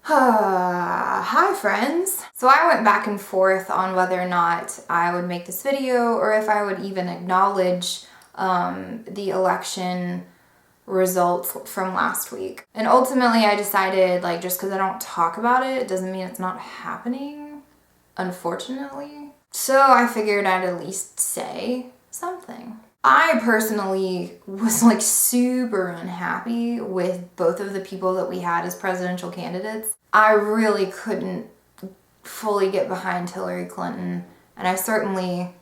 Hi friends! So I went back and forth on whether or not I would make this video or if I would even acknowledge the election results from last week. And ultimately I decided, like, just because I don't talk about it doesn't mean it's not happening, unfortunately. So I figured I'd at least say something. I personally was like super unhappy with both of the people that we had as presidential candidates. I really couldn't fully get behind Hillary Clinton, and I certainly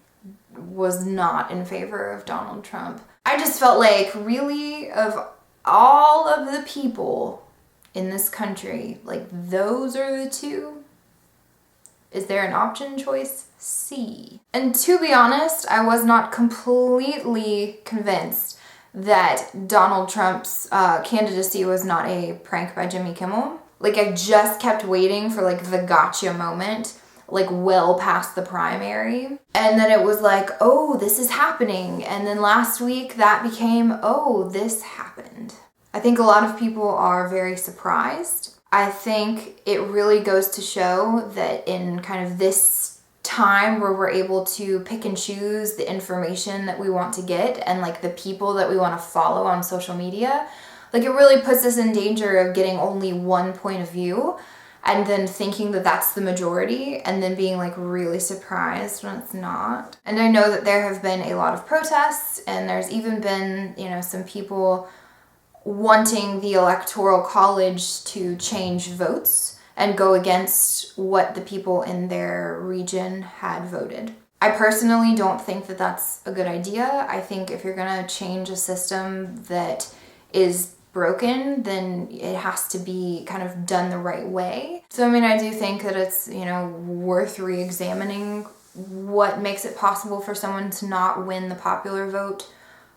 was not in favor of Donald Trump. I just felt like, really, of all of the people in this country, like, those are the two? Is there an option choice? C. And to be honest, I was not completely convinced that Donald Trump's candidacy was not a prank by Jimmy Kimmel. Like, I just kept waiting for, like, the gotcha moment, like, well past the primary. And then it was like, oh, this is happening. And then last week that became, oh, this happened. I think a lot of people are very surprised. I think it really goes to show that in kind of this time where we're able to pick and choose the information that we want to get and, like, the people that we want to follow on social media, like, it really puts us in danger of getting only one point of view and then thinking that that's the majority and then being, like, really surprised when it's not. And I know that there have been a lot of protests, and there's even been, you know, some people wanting the Electoral College to change votes and go against what the people in their region had voted. I personally don't think that that's a good idea. I think if you're gonna change a system that is broken, then it has to be kind of done the right way. So, I mean, I do think that it's, you know, worth re-examining what makes it possible for someone to not win the popular vote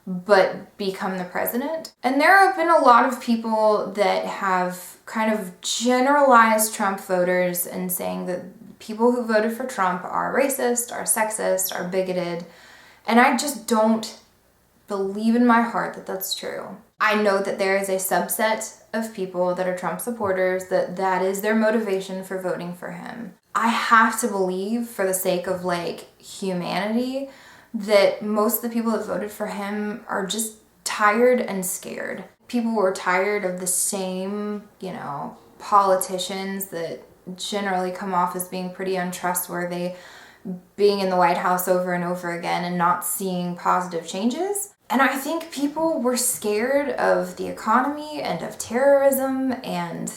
but become the president. And there have been a lot of people that have kind of generalized Trump voters and saying that people who voted for Trump are racist, are sexist, are bigoted. And I just don't believe in my heart that that's true. I know that there is a subset of people that are Trump supporters that is their motivation for voting for him. I have to believe, for the sake of, like, humanity, that most of the people that voted for him are just tired and scared. People were tired of the same, you know, politicians that generally come off as being pretty untrustworthy, being in the White House over and over again and not seeing positive changes. And I think people were scared of the economy and of terrorism, and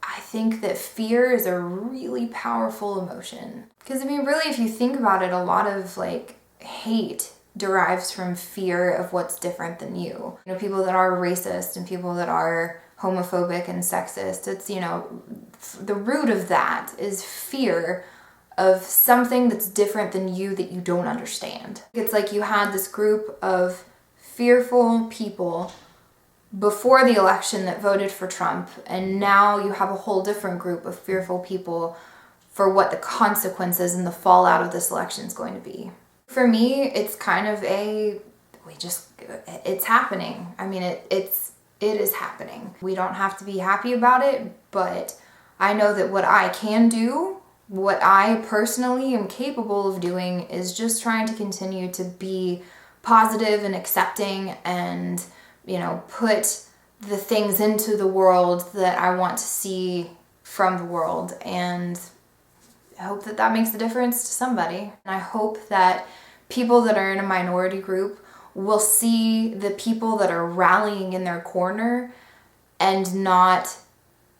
I think that fear is a really powerful emotion. Because, I mean, really, if you think about it, a lot of, like, hate derives from fear of what's different than you. You know, people that are racist and people that are homophobic and sexist, it's, you know, the root of that is fear of something that's different than you that you don't understand. It's like you had this group of fearful people before the election that voted for Trump, and now you have a whole different group of fearful people for what the consequences and the fallout of this election is going to be. For me, it's kind of it's happening. I mean, it is happening. We don't have to be happy about it, but I know that what I can do, what I personally am capable of doing, is just trying to continue to be positive and accepting and, you know, put the things into the world that I want to see from the world, and I hope that that makes a difference to somebody. And I hope that people that are in a minority group will see the people that are rallying in their corner and not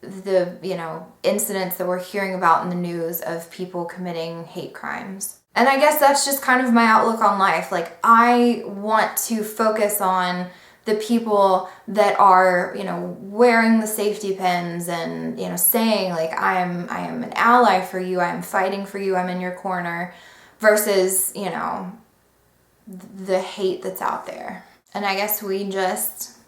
the, you know, incidents that we're hearing about in the news of people committing hate crimes. And I guess that's just kind of my outlook on life. Like, I want to focus on the people that are, you know, wearing the safety pins and, you know, saying, like, I am an ally for you, I am fighting for you, I'm in your corner, versus, you know, the hate that's out there. And I guess we just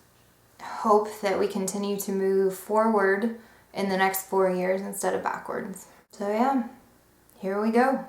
hope that we continue to move forward in the next 4 years instead of backwards. So yeah, here we go.